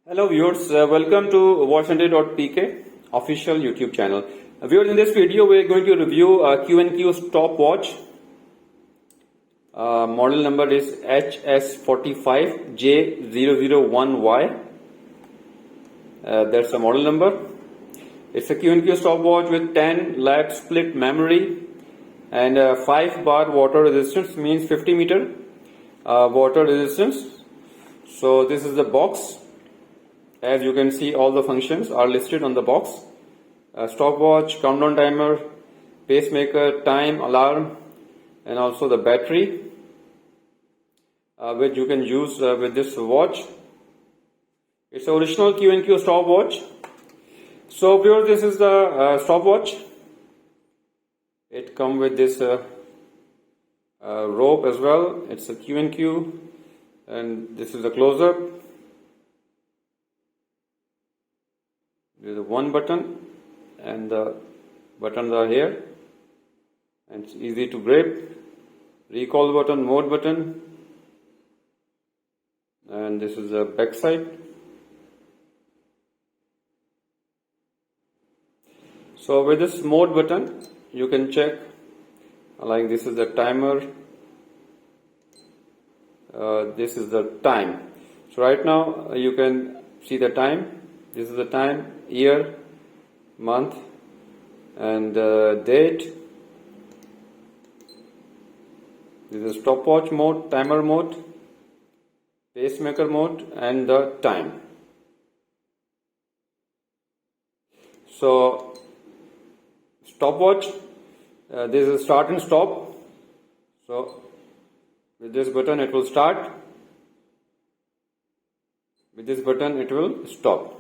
Hello viewers, welcome to watchcenter.pk official YouTube channel. Viewers, in this video we are going to review Q&Q stopwatch. Model number is HS45J001Y. That's the model number. It's a Q&Q stopwatch with 10 lap split memory and 5 bar water resistance, means 50 meter water resistance. So this is the box. As you can see, all the functions are listed on the box. Stopwatch, countdown timer, pacemaker, time, alarm, and also the battery, which you can use with this watch. It's the original Q&Q stopwatch. So viewers, this is the stopwatch. It comes with this rope as well. It's a Q&Q, and this is a close-up. There is one button, and the buttons are here, and it's easy to grip. Recall button, mode button, and this is the back side. So with this mode button, you can check, like this is the timer, this is the time. So right now you can see the time. This is the time, year, month, and date. This is stopwatch mode, timer mode, pacemaker mode, and the time. So stopwatch, this is start and stop. So with this button it will start. With this button it will stop.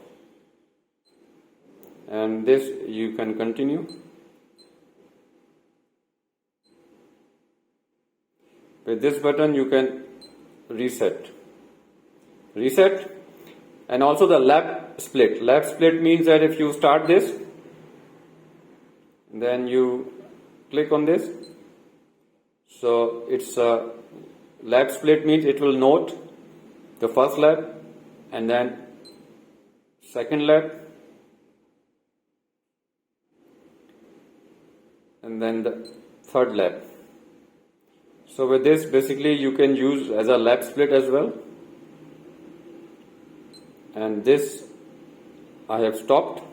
And this you can continue. With this button you can reset, and also the lap split. Lap split means that if you start this, then you click on this. So it's a lap split, means it will note the first lap, and then second lap, and then the third lap. So with this, basically you can use as a lap split as well. And this I have stopped.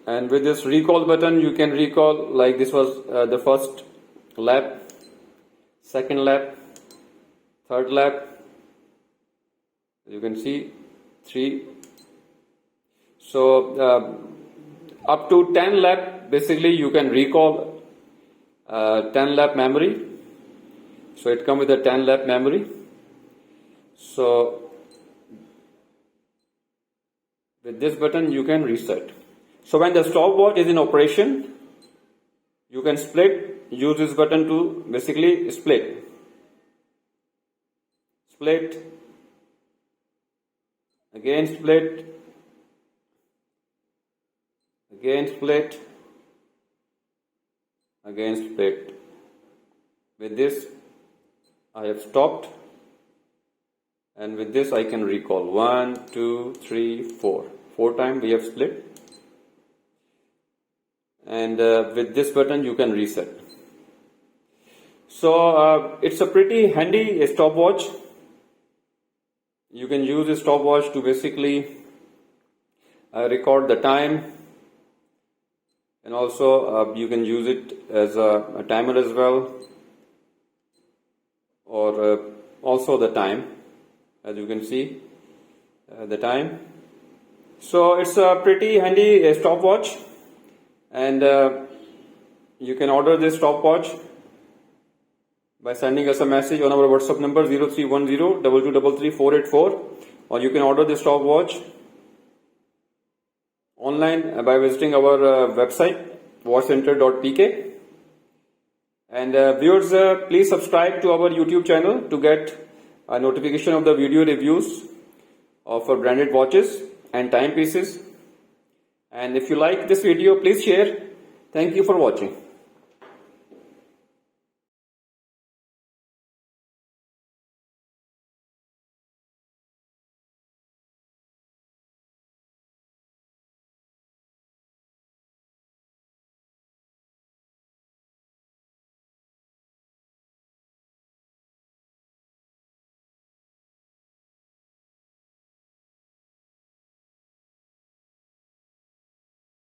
And with this recall button, you can recall, like this was the first lap, second lap, third lap. You can see 3. So up to 10 lap, basically you can recall 10 lap memory. So it comes with a 10 lap memory. So with this button you can reset. So when the stopwatch is in operation, you can split, use this button to basically split, again split, again split, again split. With this I have stopped, and with this I can recall 1, 2, 3, 4. 4 times we have split. And with this button you can reset. So it's a pretty handy stopwatch. You can use a stopwatch to basically record the time, and also you can use it as a timer as well, or also the time, as you can see the time. So it's a pretty handy stopwatch, and you can order this stopwatch by sending us a message on our WhatsApp number 0310-2233-484, or you can order this stopwatch online by visiting our website watchcenter.pk. And viewers, please subscribe to our YouTube channel to get a notification of the video reviews of our branded watches and timepieces. And if you like this video, please share. Thank you for watching.